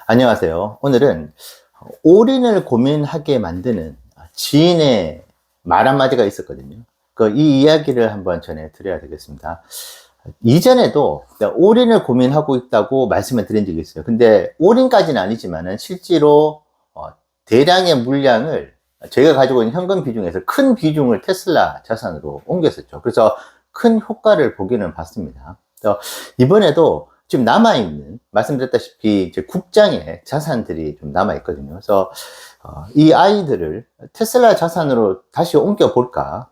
안녕하세요. 오늘은 올인을 고민하게 만드는 지인의 말 한마디가 있었거든요. 이 이야기를 한번 전해드려야 되겠습니다. 이전에도 올인을 고민하고 있다고 말씀을 드린 적이 있어요. 근데 올인까지는 아니지만은 실제로 대량의 물량을 저희가 가지고 있는 현금 비중에서 큰 비중을 테슬라 자산으로 옮겼었죠. 그래서 큰 효과를 보기는 봤습니다. 그래서 이번에도 지금 남아있는, 말씀드렸다시피 이제 국장의 자산들이 좀 남아있거든요. 그래서 이 아이들을 테슬라 자산으로 다시 옮겨볼까,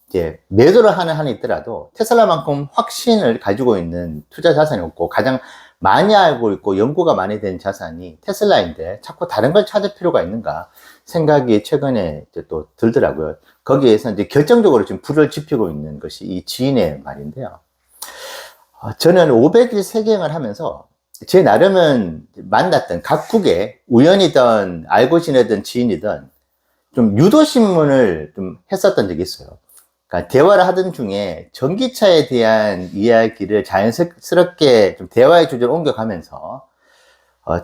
이제 매도를 하는 한이 있더라도 테슬라만큼 확신을 가지고 있는 투자 자산이 없고 가장 많이 알고 있고 연구가 많이 된 자산이 테슬라인데 자꾸 다른 걸 찾을 필요가 있는가 생각이 최근에 이제 또 들더라고요. 거기에서 이제 결정적으로 지금 불을 지피고 있는 것이 이 지인의 말인데요. 저는 500일 세계여행을 하면서 제 나름은 만났던 각국의 우연이든 알고 지내던 지인이든 좀 유도신문을 좀 했었던 적이 있어요. 그러니까 대화를 하던 중에 전기차에 대한 이야기를 자연스럽게 좀 대화의 주제로 옮겨가면서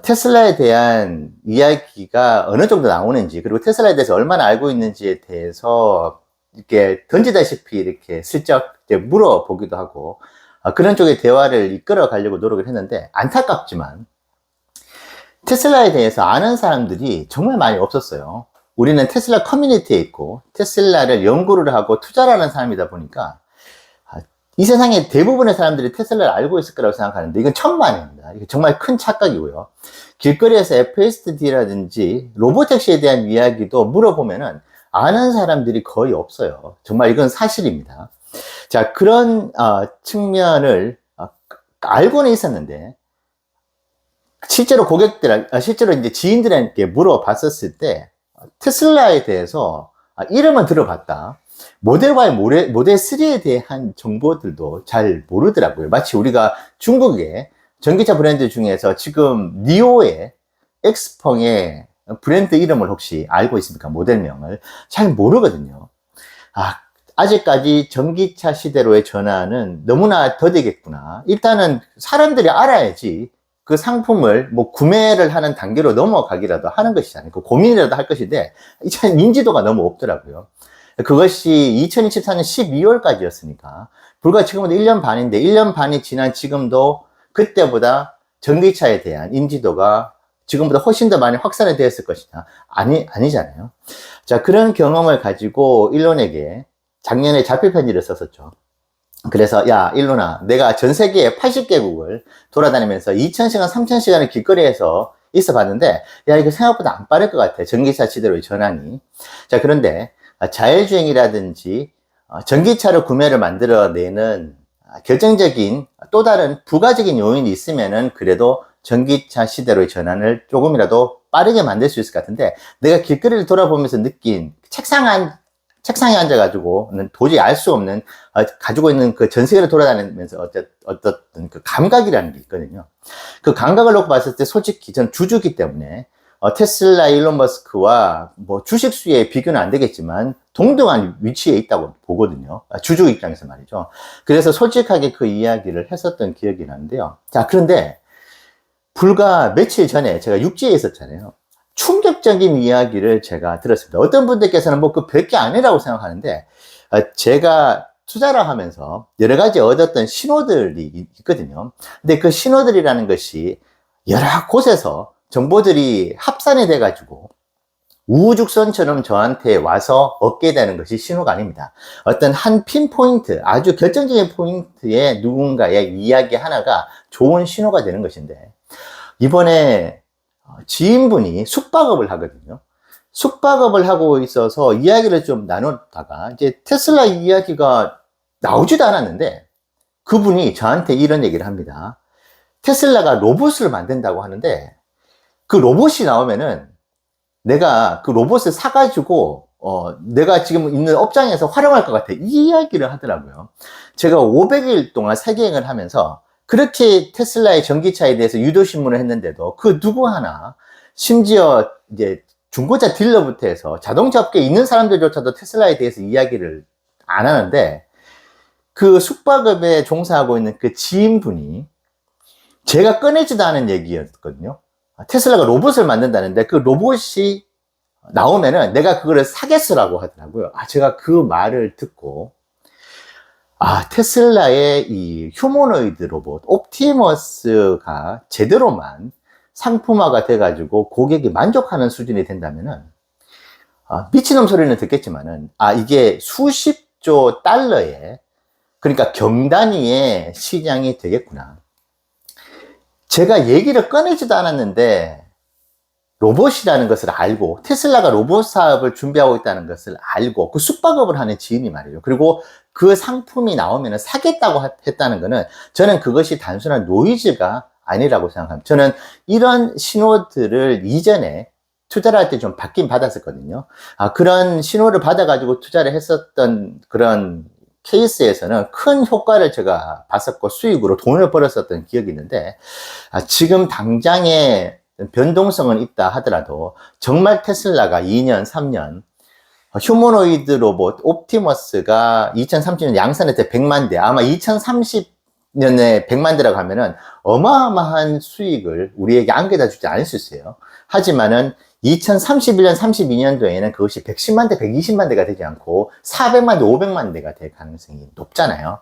테슬라에 대한 이야기가 어느 정도 나오는지, 그리고 테슬라에 대해서 얼마나 알고 있는지에 대해서 이렇게 던지다시피 이렇게 슬쩍 이제 물어보기도 하고, 그런 쪽의 대화를 이끌어 가려고 노력을 했는데, 안타깝지만 테슬라에 대해서 아는 사람들이 정말 많이 없었어요. 우리는 테슬라 커뮤니티에 있고 테슬라를 연구를 하고 투자를 하는 사람이다 보니까 이 세상에 대부분의 사람들이 테슬라를 알고 있을 거라고 생각하는데 이건 천만입니다. 이게 정말 큰 착각이고요. 길거리에서 FSD라든지 로보택시에 대한 이야기도 물어보면은 아는 사람들이 거의 없어요. 정말 이건 사실입니다. 자, 그런 측면을 알고는 있었는데 실제로 실제로 이제 지인들에게 물어봤었을 때 테슬라에 대해서 이름은 들어봤다. 모델 Y, 모델 3에 대한 정보들도 잘 모르더라고요. 마치 우리가 중국의 전기차 브랜드 중에서 지금 니오의 엑스펑의 브랜드 이름을 혹시 알고 있습니까? 모델명을 잘 모르거든요. 아직까지 전기차 시대로의 전환은 너무나 더디겠구나. 일단은 사람들이 알아야지 그 상품을 뭐 구매를 하는 단계로 넘어가기라도 하는 것이지 않을까, 고민이라도 할 것인데 참 인지도가 너무 없더라고요. 그것이 2024년 12월까지였으니까 불과 지금부터 1년 반인데 1년 반이 지난 지금도 그때보다 전기차에 대한 인지도가 지금보다 훨씬 더 많이 확산이 되었을 것이냐? 아니잖아요. 자, 그런 경험을 가지고 일론에게 작년에 자필 편지를 썼었죠. 그래서 야 일론아, 내가 전 세계 80개국을 돌아다니면서 2000시간 3000시간을 길거리에서 있어 봤는데 야 이거 생각보다 안 빠를 것 같아, 전기차 시대로의 전환이. 자, 그런데 자율주행이라든지 전기차를 구매를 만들어내는 결정적인 또 다른 부가적인 요인이 있으면은 그래도 전기차 시대로의 전환을 조금이라도 빠르게 만들 수 있을 것 같은데, 내가 길거리를 돌아보면서 느낀 책상에 앉아가지고는 도저히 알 수 없는, 가지고 있는 그 전 세계를 돌아다니면서 어떤 그 감각이라는 게 있거든요. 그 감각을 놓고 봤을 때 솔직히 전 주주기 때문에 테슬라 일론 머스크와 뭐 주식 수에 비교는 안 되겠지만 동등한 위치에 있다고 보거든요. 주주 입장에서 말이죠. 그래서 솔직하게 그 이야기를 했었던 기억이 나는데요. 자, 그런데 불과 며칠 전에 제가 육지에 있었잖아요. 충격적인 이야기를 제가 들었습니다. 어떤 분들께서는 뭐 그 별게 아니라고 생각하는데, 제가 투자를 하면서 여러 가지 얻었던 신호들이 있거든요. 근데 그 신호들이라는 것이 여러 곳에서 정보들이 합산이 돼가지고 우후죽순처럼 저한테 와서 얻게 되는 것이 신호가 아닙니다. 어떤 한 핀포인트, 아주 결정적인 포인트에 누군가의 이야기 하나가 좋은 신호가 되는 것인데, 이번에 지인분이 숙박업을 하거든요. 숙박업을 하고 있어서 이야기를 좀 나누다가 이제 테슬라 이야기가 나오지도 않았는데 그분이 저한테 이런 얘기를 합니다. 테슬라가 로봇을 만든다고 하는데 그 로봇이 나오면은 내가 그 로봇을 사가지고 내가 지금 있는 업장에서 활용할 것 같아, 이 이야기를 하더라고요. 제가 500일 동안 세계여행을 하면서 그렇게 테슬라의 전기차에 대해서 유도신문을 했는데도 그 누구 하나, 심지어 이제 중고차 딜러부터 해서 자동차 업계에 있는 사람들조차도 테슬라에 대해서 이야기를 안 하는데, 그 숙박업에 종사하고 있는 그 지인분이 제가 꺼내지도 않은 얘기였거든요. 테슬라가 로봇을 만든다는데 그 로봇이 나오면은 내가 그거를 사겠으라고 하더라고요. 제가 그 말을 듣고 테슬라의 이 휴머노이드 로봇 옵티머스가 제대로만 상품화가 돼가지고 고객이 만족하는 수준이 된다면은 미친놈 소리는 듣겠지만은 이게 수십조 달러의, 그러니까 경단위의 시장이 되겠구나. 제가 얘기를 꺼내지도 않았는데 로봇이라는 것을 알고, 테슬라가 로봇 사업을 준비하고 있다는 것을 알고 그 숙박업을 하는 지인이 말이에요. 그리고 그 상품이 나오면 사겠다고 했다는 것은 저는 그것이 단순한 노이즈가 아니라고 생각합니다. 저는 이런 신호들을 이전에 투자를 할 때 좀 받긴 받았었거든요. 그런 신호를 받아가지고 투자를 했었던 그런 케이스에서는 큰 효과를 제가 봤었고 수익으로 돈을 벌었었던 기억이 있는데, 지금 당장에 변동성은 있다 하더라도 정말 테슬라가 2년, 3년 휴머노이드 로봇 옵티머스가 2030년 양산할 때 100만 대, 아마 2030년에 100만 대라고 하면은 어마어마한 수익을 우리에게 안겨다 주지 않을 수 있어요. 하지만은 2031년, 32년도에는 그것이 110만 대, 120만 대가 되지 않고 400만 대, 500만 대가 될 가능성이 높잖아요.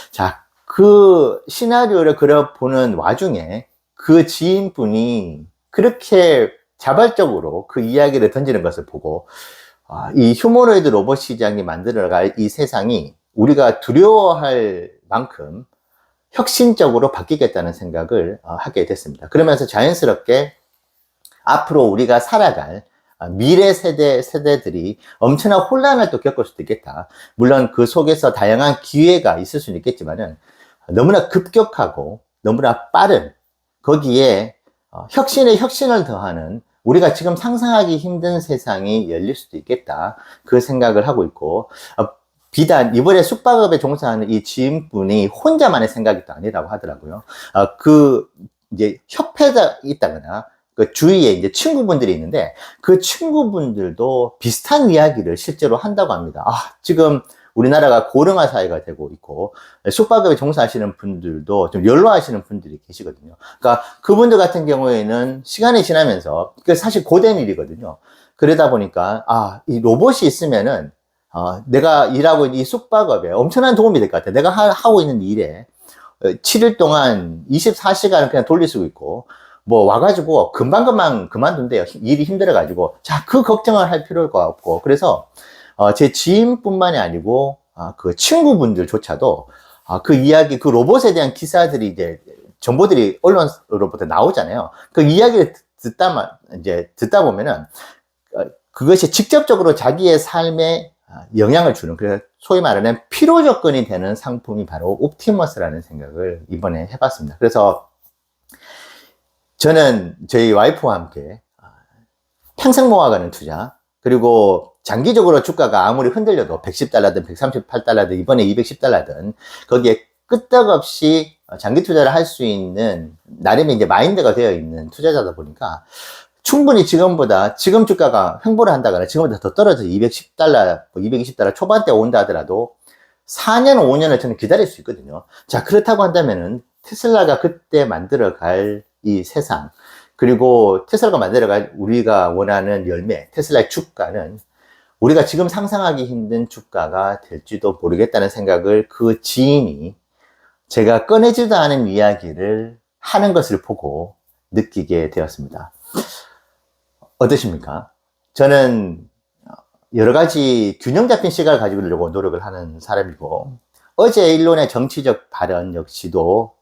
자, 그 시나리오를 그려보는 와중에 그 지인분이 그렇게 자발적으로 그 이야기를 던지는 것을 보고, 이 휴머노이드 로봇 시장이 만들어갈 이 세상이 우리가 두려워할 만큼 혁신적으로 바뀌겠다는 생각을 하게 됐습니다. 그러면서 자연스럽게 앞으로 우리가 살아갈 미래 세대들이 엄청난 혼란을 또 겪을 수도 있겠다. 물론 그 속에서 다양한 기회가 있을 수는 있겠지만은 너무나 급격하고 너무나 빠른, 거기에 혁신에 혁신을 더하는, 우리가 지금 상상하기 힘든 세상이 열릴 수도 있겠다, 그 생각을 하고 있고, 비단 이번에 숙박업에 종사하는 이 지인분이 혼자만의 생각이 또 아니라고 하더라고요. 이제 협회가 있다거나 그 주위에 이제 친구분들이 있는데 그 친구분들도 비슷한 이야기를 실제로 한다고 합니다. 지금 우리나라가 고령화 사회가 되고 있고 숙박업에 종사하시는 분들도 좀 연로하시는 분들이 계시거든요. 그러니까 그분들 같은 경우에는 시간이 지나면서, 사실 고된 일이거든요. 그러다 보니까 이 로봇이 있으면은 내가 일하고 있는 이 숙박업에 엄청난 도움이 될 것 같아. 내가 하고 있는 일에 7일 동안 24시간을 그냥 돌릴 수 있고, 와가지고 금방금방 그만둔대요. 일이 힘들어가지고. 자, 그 걱정을 할 필요가 없고. 그래서 제 지인뿐만이 아니고 그 친구분들조차도 그 이야기, 그 로봇에 대한 기사들이 이제 정보들이 언론으로부터 나오잖아요. 그 이야기를 듣다 보면은 그것이 직접적으로 자기의 삶에 영향을 주는, 그래서 소위 말하는 필요 조건이 되는 상품이 바로 옵티머스라는 생각을 이번에 해봤습니다. 그래서 저는 저희 와이프와 함께 평생 모아가는 투자, 그리고 장기적으로 주가가 아무리 흔들려도 110달러든 138달러든 이번에 210달러든 거기에 끄떡없이 장기 투자를 할 수 있는 나름의 이제 마인드가 되어 있는 투자자다 보니까 충분히 지금 주가가 횡보를 한다거나 지금보다 더 떨어져서 210달러, 220달러 초반대 온다 하더라도 4년, 5년을 저는 기다릴 수 있거든요. 자, 그렇다고 한다면은 테슬라가 그때 만들어갈 이 세상, 그리고 테슬라가 만들어갈 우리가 원하는 열매, 테슬라의 주가는 우리가 지금 상상하기 힘든 주가가 될지도 모르겠다는 생각을 그 지인이 제가 꺼내지도 않은 이야기를 하는 것을 보고 느끼게 되었습니다. 어떠십니까? 저는 여러 가지 균형 잡힌 시각을 가지고 노력을 하는 사람이고, 어제 일론의 정치적 발언 역시도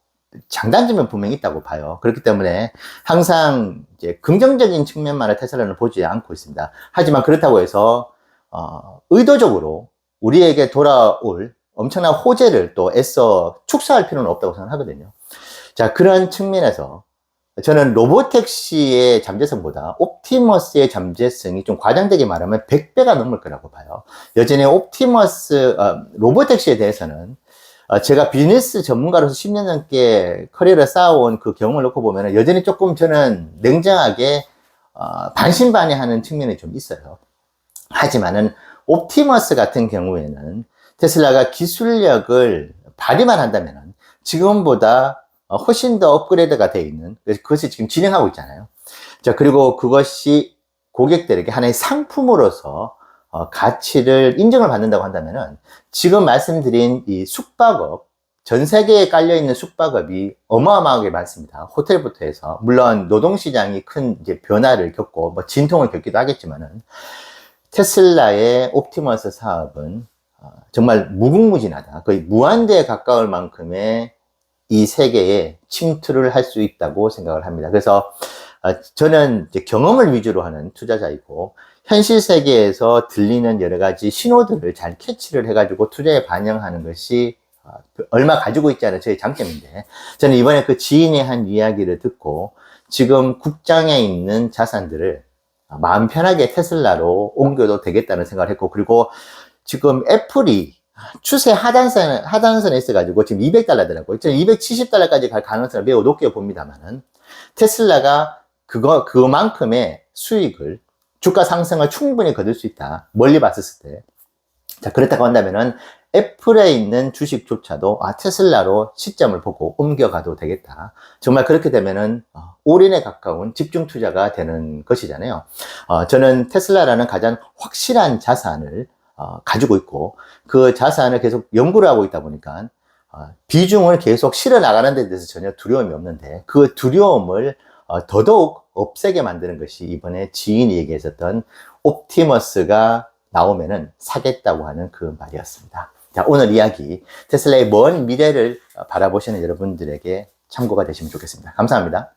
장단점은 분명히 있다고 봐요. 그렇기 때문에 항상 이제 긍정적인 측면만을 테슬라는 보지 않고 있습니다. 하지만 그렇다고 해서 의도적으로 우리에게 돌아올 엄청난 호재를 또 애써 축소할 필요는 없다고 생각하거든요. 자, 그런 측면에서 저는 로보택시의 잠재성보다 옵티머스의 잠재성이 좀 과장되게 말하면 100배가 넘을 거라고 봐요. 여전히 로보택시에 대해서는 제가 비즈니스 전문가로서 10년 넘게 커리어를 쌓아온 그 경험을 놓고 보면 여전히 조금 저는 냉정하게 반신반의하는 측면이 좀 있어요. 하지만은 옵티머스 같은 경우에는 테슬라가 기술력을 발휘만 한다면 지금보다 훨씬 더 업그레이드가 되어 있는, 그것이 지금 진행하고 있잖아요. 자, 그리고 그것이 고객들에게 하나의 상품으로서 가치를 인정을 받는다고 한다면은 지금 말씀드린 이 숙박업, 전 세계에 깔려있는 숙박업이 어마어마하게 많습니다. 호텔부터 해서. 물론 노동시장이 큰 이제 변화를 겪고 뭐 진통을 겪기도 하겠지만은 테슬라의 옵티머스 사업은 정말 무궁무진하다. 거의 무한대에 가까울 만큼의 이 세계에 침투를 할 수 있다고 생각을 합니다. 그래서 저는 이제 경험을 위주로 하는 투자자이고 현실 세계에서 들리는 여러 가지 신호들을 잘 캐치를 해가지고 투자에 반영하는 것이 얼마 가지고 있지 않은 저의 장점인데, 저는 이번에 그 지인의 한 이야기를 듣고 지금 국장에 있는 자산들을 마음 편하게 테슬라로 옮겨도 되겠다는 생각을 했고, 그리고 지금 애플이 추세 하단선에 있어가지고 지금 $200더라고요. 270달러까지 갈 가능성을 매우 높게 봅니다만은 테슬라가 그만큼의 수익을, 주가 상승을 충분히 거둘 수 있다. 멀리 봤었을 때. 자, 그렇다고 한다면은 애플에 있는 주식조차도 테슬라로 시점을 보고 옮겨가도 되겠다. 정말 그렇게 되면은 올인에 가까운 집중 투자가 되는 것이잖아요. 저는 테슬라라는 가장 확실한 자산을 가지고 있고 그 자산을 계속 연구를 하고 있다 보니까 비중을 계속 실어 나가는 데 대해서 전혀 두려움이 없는데, 그 두려움을 더더욱 없애게 만드는 것이 이번에 지인이 얘기했었던 옵티머스가 나오면은 사겠다고 하는 그 말이었습니다. 자, 오늘 이야기 테슬라의 먼 미래를 바라보시는 여러분들에게 참고가 되시면 좋겠습니다. 감사합니다.